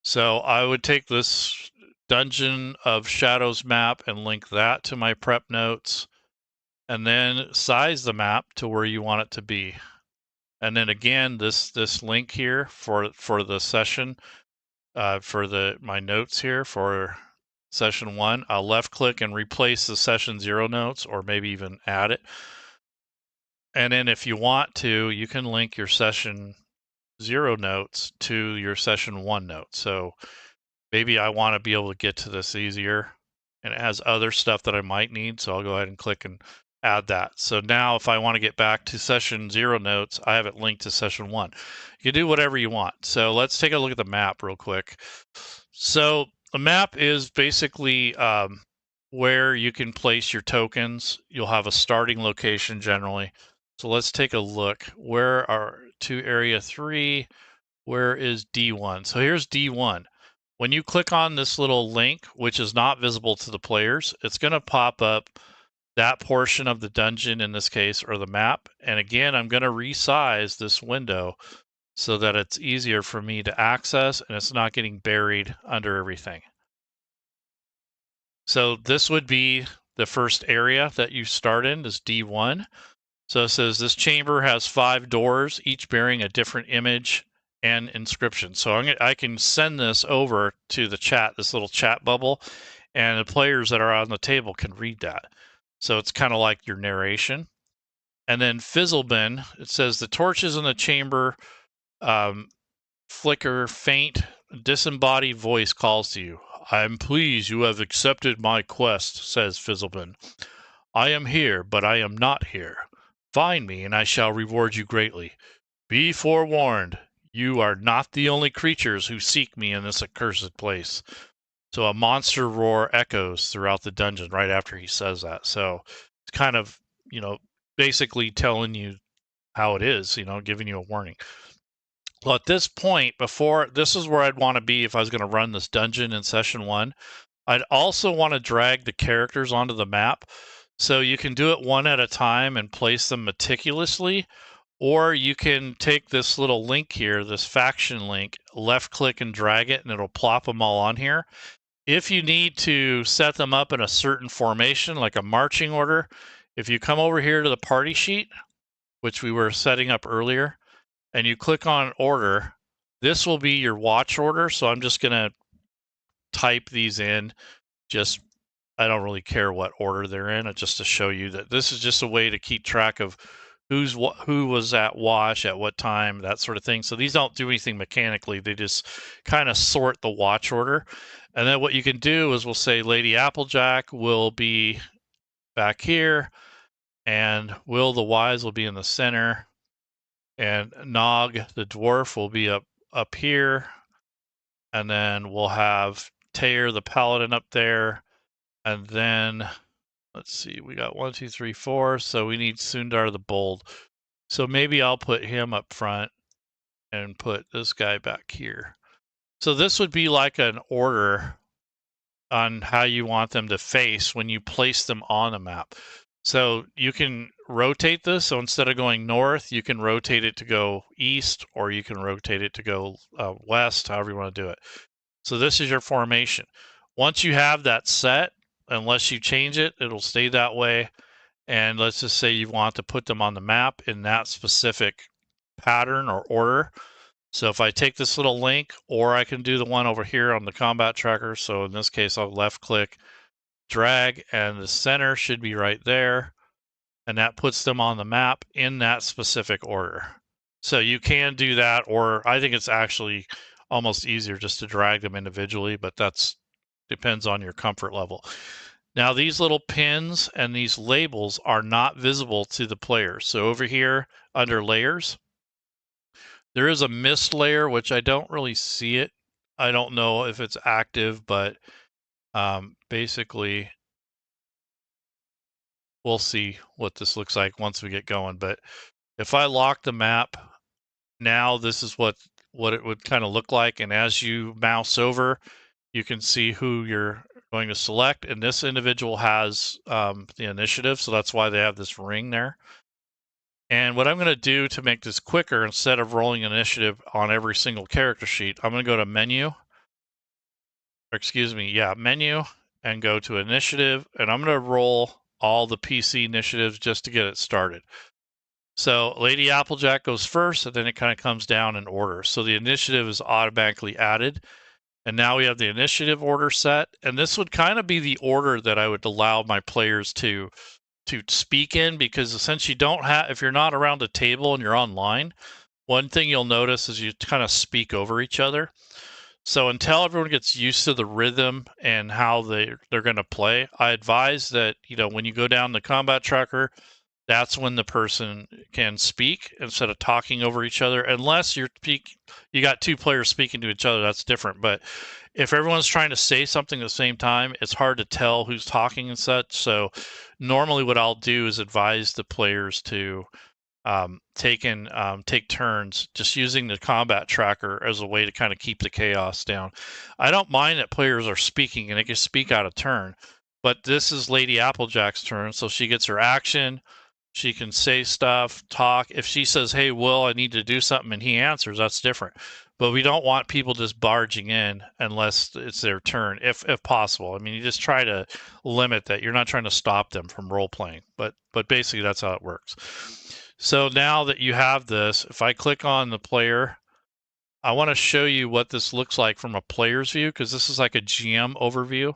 A: So I would take this Dungeon of Shadows map and link that to my prep notes, and then size the map to where you want it to be. And then again, this link here for the session, for my notes here for session 1, I'll left click and replace the session 0 notes, or maybe even add it. And then if you want to, you can link your session 0 notes to your session 1 notes. So maybe I want to be able to get to this easier, and it has other stuff that I might need. So I'll go ahead and click and add that. So now if I want to get back to session 0 notes, I have it linked to session 1. You can do whatever you want. So let's take a look at the map real quick. So the map is basically where you can place your tokens. You'll have a starting location generally. So let's take a look. Where are to area 3? Where is D1? So here's D1. When you click on this little link, which is not visible to the players, it's going to pop up that portion of the dungeon in this case, or the map. And again, I'm going to resize this window so that it's easier for me to access and it's not getting buried under everything. So this would be the first area that you start in, is D1. So it says this chamber has 5 doors, each bearing a different image and inscription. So I can send this over to the chat, this little chat bubble, and the players that are on the table can read that. So it's kind of like your narration. And then Fizzlebin, it says the torches in the chamber flicker, faint, disembodied voice calls to you. I am pleased you have accepted my quest, says Fizzlebin. I am here, but I am not here. Find me, and I shall reward you greatly. Be forewarned, you are not the only creatures who seek me in this accursed place. So a monster roar echoes throughout the dungeon right after he says that. So it's kind of, basically telling you how it is, giving you a warning. Well, at this point, this is where I'd want to be if I was going to run this dungeon in session 1. I'd also want to drag the characters onto the map. So you can do it one at a time and place them meticulously, or you can take this little link here, this faction link, left click and drag it, and it'll plop them all on here. If you need to set them up in a certain formation, like a marching order, if you come over here to the party sheet, which we were setting up earlier, and you click on order, this will be your watch order. So I'm just going to type these in. I don't really care what order they're in, just to show you that this is just a way to keep track of who was at watch at what time, that sort of thing. So these don't do anything mechanically. They just kind of sort the watch order. And then what you can do is we'll say Lady Applejack will be back here, and Will the Wise will be in the center, and Nog the dwarf will be up here, and then we'll have Tayer the paladin up there, and then let's see, we got 1, 2, 3, 4, so we need Sundar the Bold. So maybe I'll put him up front and put this guy back here. So this would be like an order on how you want them to face when you place them on the map. So you can rotate this. So instead of going north, you can rotate it to go east, or you can rotate it to go west, however you want to do it. So this is your formation. Once you have that set, unless you change it, it'll stay that way. And let's just say you want to put them on the map in that specific pattern or order. So if I take this little link, or I can do the one over here on the combat tracker. So in this case, I'll left click, drag, and the center should be right there. And that puts them on the map in that specific order. So you can do that, or I think it's actually almost easier just to drag them individually, but that's depends on your comfort level. Now these little pins and these labels are not visible to the player. So over here under layers, there is a mist layer, which I don't really see it. I don't know if it's active, but basically we'll see what this looks like once we get going. But if I lock the map, now this is what it would kind of look like. And as you mouse over, you can see who you're going to select. And this individual has the initiative, so that's why they have this ring there. And what I'm going to do to make this quicker, instead of rolling initiative on every single character sheet, I'm going to go to menu, menu, and go to initiative, and I'm going to roll all the PC initiatives just to get it started. So Lady Applejack goes first, and then it kind of comes down in order. So the initiative is automatically added, and now we have the initiative order set, and this would kind of be the order that I would allow my players to speak in, because since if you're not around a table and you're online, one thing you'll notice is you kind of speak over each other. So until everyone gets used to the rhythm and how they're going to play, I advise that, when you go down the combat tracker, that's when the person can speak instead of talking over each other. Unless you got 2 players speaking to each other, that's different. But if everyone's trying to say something at the same time, it's hard to tell who's talking and such. So normally what I'll do is advise the players to take turns just using the combat tracker as a way to kind of keep the chaos down. I don't mind that players are speaking and they can speak out of turn, But this is Lady Applejack's turn, so she gets her action. She can say stuff, talk. If she says, hey, Will, I need to do something, and he answers, that's different. But we don't want people just barging in unless it's their turn, if possible. I mean, you just try to limit that. You're not trying to stop them from role playing, but basically that's how it works. So now that you have this, if I click on the player, I want to show you what this looks like from a player's view, because this is like a GM overview.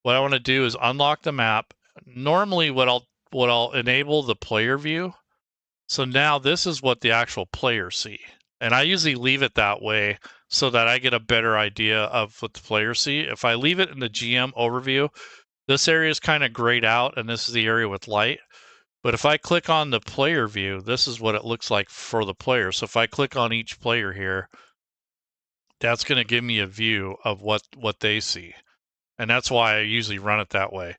A: What I want to do is unlock the map. Normally what I'll enable the player view. So now this is what the actual players see. And I usually leave it that way so that I get a better idea of what the players see. If I leave it in the GM overview, this area is kind of grayed out and this is the area with light. But if I click on the player view, this is what it looks like for the player. So if I click on each player here, that's going to give me a view of what they see. And that's why I usually run it that way.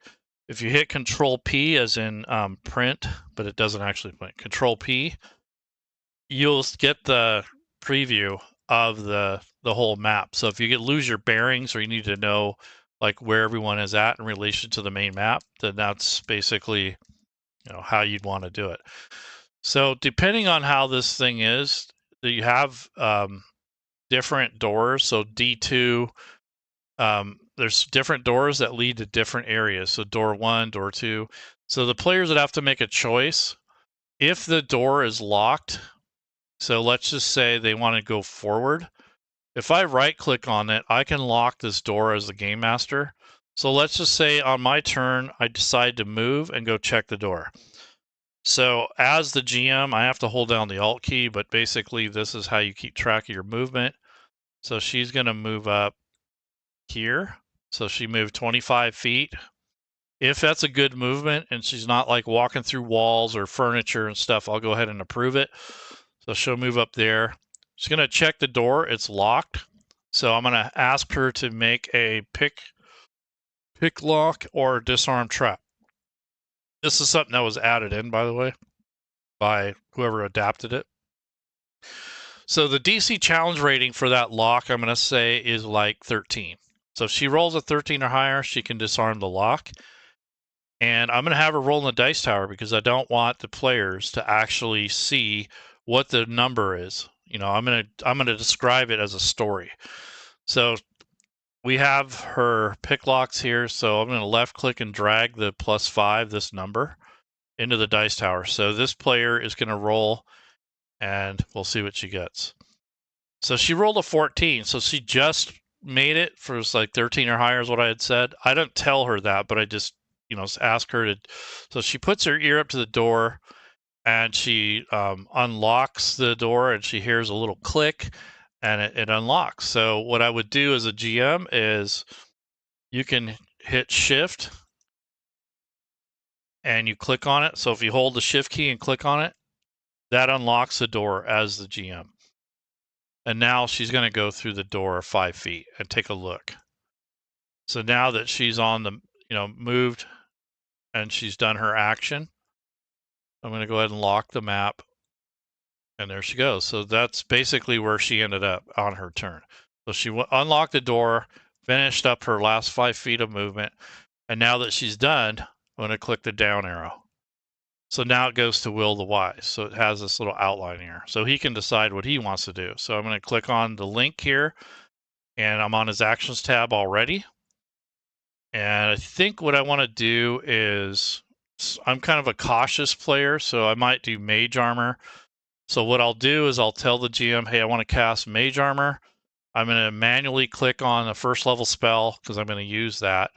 A: If you hit Control P as in print, but it doesn't actually print, Control P, you'll get the preview of the whole map. So if you lose your bearings or you need to know like where everyone is at in relation to the main map, then that's basically how you'd want to do it. So depending on how this thing is, you have different doors. So D2, there's different doors that lead to different areas. So door 1, door 2. So the players would have to make a choice. If the door is locked, so let's just say they want to go forward. If I right click on it, I can lock this door as the game master. So let's just say on my turn, I decide to move and go check the door. So as the GM, I have to hold down the Alt key, but basically this is how you keep track of your movement. So she's going to move up here. So she moved 25 feet. If that's a good movement and she's not like walking through walls or furniture and stuff, I'll go ahead and approve it. So she'll move up there. She's going to check the door. It's locked. So I'm going to ask her to make a pick lock or disarm trap. This is something that was added in, by the way, by whoever adapted it. So the DC challenge rating for that lock, I'm going to say, is like 13. So if she rolls a 13 or higher, she can disarm the lock. And I'm going to have her roll in the dice tower because I don't want the players to actually see what the number is. I'm going to describe it as a story. So we have her pick locks here. So I'm going to left click and drag the +5, this number, into the dice tower. So this player is going to roll and we'll see what she gets. So she rolled a 14. So she just made it for like 13 or higher is what I had said. I don't tell her that, but I just ask her to. So she puts her ear up to the door and she unlocks the door and she hears a little click and it unlocks. So what I would do as a GM is you can hit shift and you click on it. So if you hold the shift key and click on it, that unlocks the door as the GM. And now she's going to go through the door 5 feet and take a look. So now that she's on the, moved and she's done her action, I'm going to go ahead and lock the map. And there she goes. So that's basically where she ended up on her turn. So she unlocked the door, finished up her last 5 feet of movement. And now that she's done, I'm going to click the down arrow. So now it goes to Will the Wise. So it has this little outline here. So he can decide what he wants to do. So I'm going to click on the link here. And I'm on his actions tab already. And I think what I want to do is, I'm kind of a cautious player, so I might do Mage Armor. So what I'll do is I'll tell the GM, hey, I want to cast Mage Armor. I'm going to manually click on the first level spell because I'm going to use that.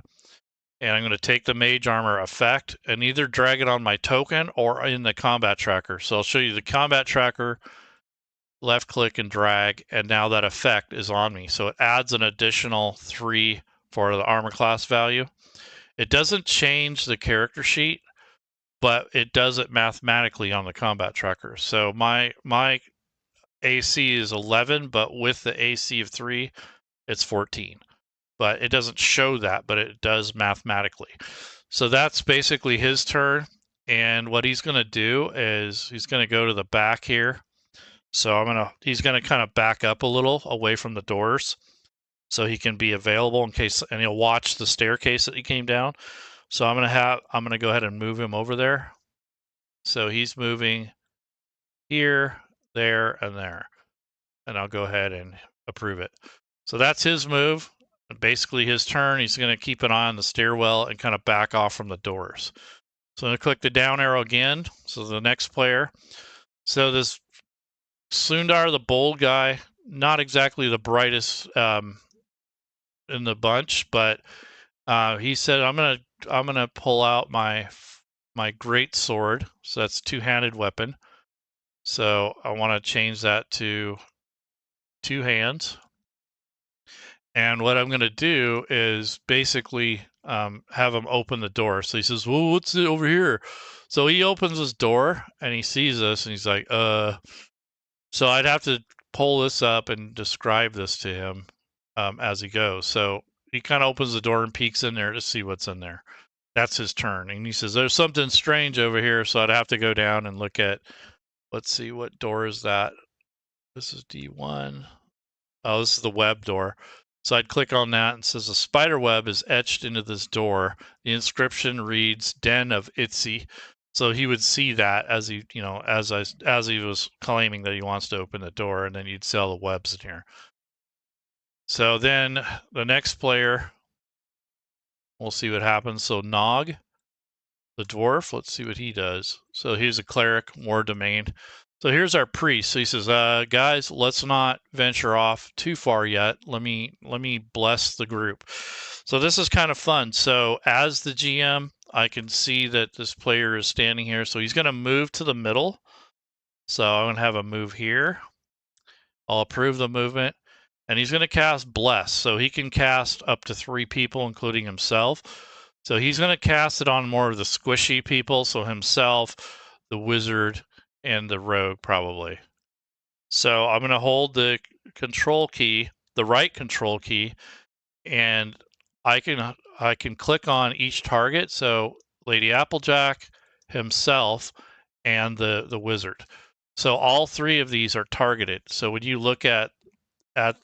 A: And I'm going to take the Mage Armor effect and either drag it on my token or in the combat tracker. So I'll show you the combat tracker, left click and drag, and now that effect is on me. So it adds an additional 3 for the armor class value. It doesn't change the character sheet, but it does it mathematically on the combat tracker. So my AC is 11, but with the AC of 3, it's 14. But it doesn't show that, but it does mathematically. So that's basically his turn. And what he's going to do is he's going to go to the back here. So he's going to kind of back up a little away from the doors. so he can be available in case, and he'll watch the staircase that he came down. So I'm gonna go ahead and move him over there. So he's moving here, there, and there, and I'll go ahead and approve it. So that's his move. Basically his turn. He's going to keep an eye on the stairwell and kind of back off from the doors. So I'm going to click the down arrow again. So the next player. So this Sundar, the bold guy, not exactly the brightest in the bunch, but he said, I'm gonna pull out my great sword. So that's two-handed weapon. So I want to change that to two hands. And what I'm going to do is basically have him open the door. So he says, well, what's it over here? So he opens his door and he sees us and he's like, So I'd have to pull this up and describe this to him as he goes. So he kind of opens the door and peeks in there to see what's in there. That's his turn. And he says, there's something strange over here. So I'd have to go down and look at, let's see, what door is that? This is D1. Oh, this is the web door. So I'd click on that and it says a spider web is etched into this door. The inscription reads Den of Itzy. So he would see that as he, as he was claiming that he wants to open the door, and then you'd sell the webs in here. So then the next player, we'll see what happens. So Nog, the dwarf, let's see what he does. So he's a cleric, more domain. So here's our priest. So he says, guys, let's not venture off too far yet. Let me bless the group. So this is kind of fun. So as the GM, I can see that this player is standing here. So he's going to move to the middle. So I'm going to have a move here. I'll approve the movement. And he's going to cast Bless. So he can cast up to 3 people, including himself. So he's going to cast it on more of the squishy people. So himself, the wizard, and the rogue probably. So I'm going to hold the control key, the right control key, and I can click on each target. So Lady Applejack, himself, and the wizard. So all 3 of these are targeted. So when you look at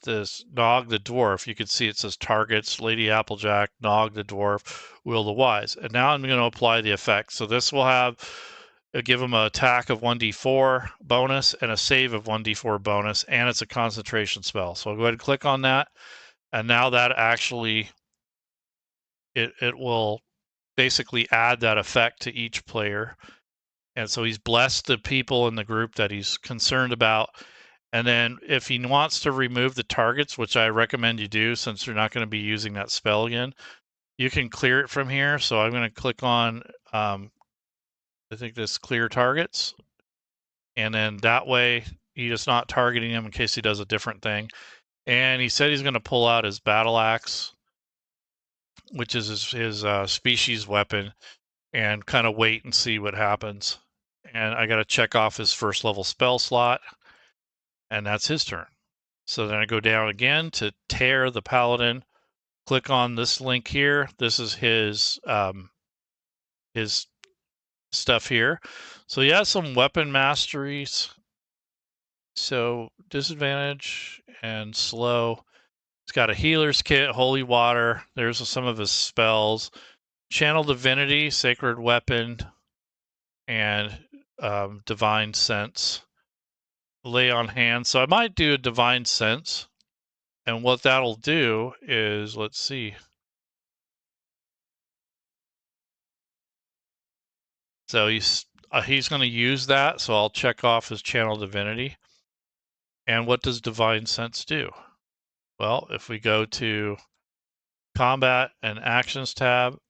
A: this Nog the dwarf, you can see it says targets, Lady Applejack, Nog the dwarf, Will the Wise. And now I'm going to apply the effect. So this will have give him an attack of 1d4 bonus and a save of 1d4 bonus, and it's a concentration spell. So I'll go ahead and click on that, and now that actually it will basically add that effect to each player. And so he's blessed the people in the group that he's concerned about. And then if he wants to remove the targets, which I recommend you do since you're not going to be using that spell again, you can clear it from here. So I'm going to click on I think this clear targets, and then that way he's just not targeting him in case he does a different thing. And he said he's going to pull out his battle axe, which is his species weapon, and kind of wait and see what happens. And I got to check off his first level spell slot, and that's his turn. So then I go down again to tear the paladin. Click on this link here. This is his stuff here. So he has some weapon masteries. So disadvantage and slow. He's got a healer's kit, holy water. There's some of his spells. Channel divinity, sacred weapon, and divine sense. Lay on hand. So I might do a divine sense. And what that'll do is, let's see. So he's going to use that. So I'll check off his channel divinity. And what does divine sense do? Well, if we go to combat and actions tab, let's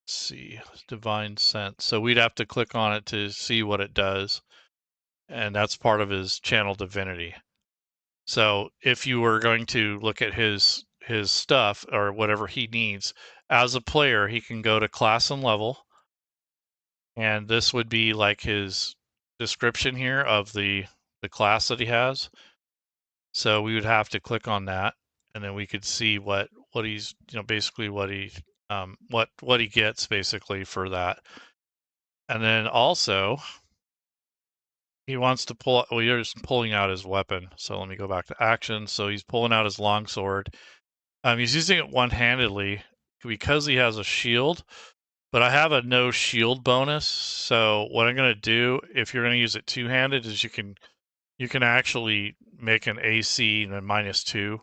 A: see, divine sense. So we'd have to click on it to see what it does. And that's part of his channel divinity. So if you were going to look at his stuff or whatever he needs as a player, he can go to class and level. And this would be like his description here of the class that he has. So we would have to click on that, and then we could see what he's, basically what he what he gets basically for that. And then also he wants to pull. Well, you're just pulling out his weapon. So let me go back to action. So he's pulling out his longsword. He's using it one-handedly because he has a shield. But I have a no shield bonus. So what I'm gonna do, if you're gonna use it two-handed, is you can actually make an AC and a -2.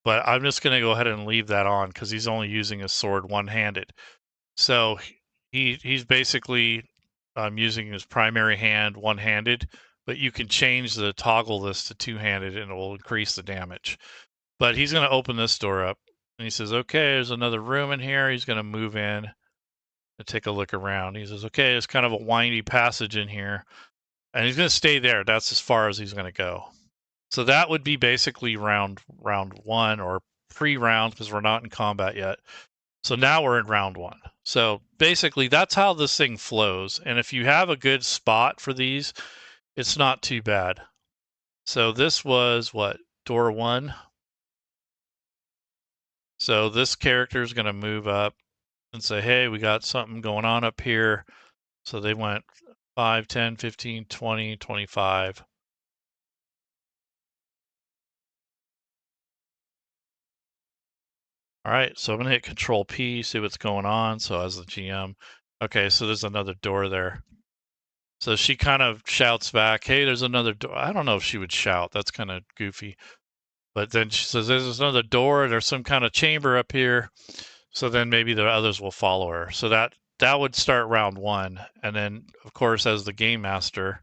A: But I'm just gonna go ahead and leave that on because he's only using his sword one-handed. So he's basically using his primary hand one-handed, but you can change the toggle this to two-handed and it will increase the damage. But he's going to open this door up and he says, okay, there's another room in here. He's going to move in and take a look around. He says, okay, it's kind of a windy passage in here and he's going to stay there. That's as far as he's going to go. So that would be basically round one or pre-round because we're not in combat yet. So now we're in round one. So basically that's how this thing flows. And if you have a good spot for these, it's not too bad. So this was what, door one? So this character is going to move up and say, hey, we got something going on up here. So they went 5, 10, 15, 20, 25. All right, so I'm going to hit Control P, see what's going on. So as the GM, okay, so there's another door there. So she kind of shouts back, hey, there's another door. I don't know if she would shout. That's kind of goofy. But then she says, there's another door. There's some kind of chamber up here. So then maybe the others will follow her. So that would start round one. And then, of course, as the game master,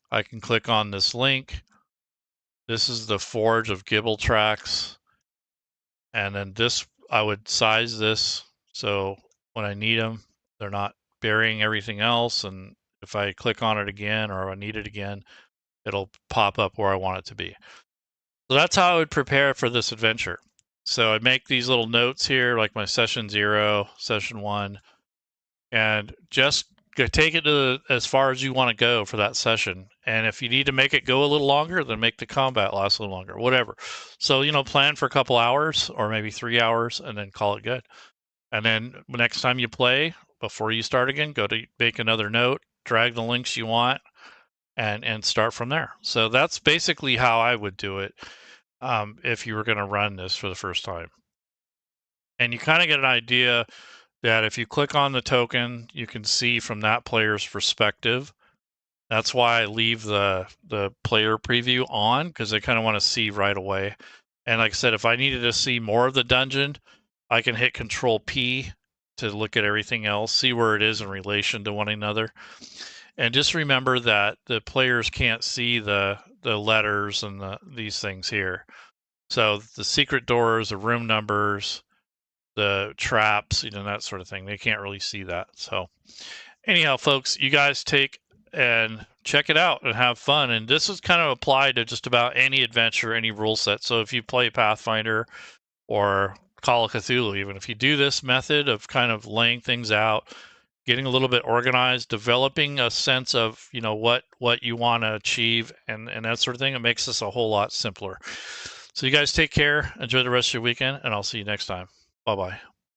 A: I can click on this link. This is the Forge of Gibble Tracks. And then this, I would size this so when I need them, they're not burying everything else. And if I click on it again or I need it again, it'll pop up where I want it to be. So that's how I would prepare for this adventure. So I make these little notes here, like my session 0, session 1, and just take it to as far as you want to go for that session. And if you need to make it go a little longer, then make the combat last a little longer, whatever. So, plan for a couple hours or maybe 3 hours and then call it good. And then next time you play, before you start again, go to make another note, drag the links you want, and start from there. So that's basically how I would do it if you were going to run this for the first time. And you kind of get an idea that if you click on the token, you can see from that player's perspective. That's why I leave the player preview on, because I kind of want to see right away. And like I said, if I needed to see more of the dungeon, I can hit Control P to look at everything else, see where it is in relation to one another. And just remember that the players can't see the letters and these things here. So the secret doors, the room numbers, the traps, that sort of thing. They can't really see that. So anyhow, folks, you guys take and check it out and have fun. And this is kind of applied to just about any adventure, any rule set. So if you play Pathfinder or Call of Cthulhu, even if you do this method of kind of laying things out, getting a little bit organized, developing a sense of, what you want to achieve and that sort of thing, it makes this a whole lot simpler. So you guys take care, enjoy the rest of your weekend, and I'll see you next time. Bye-bye.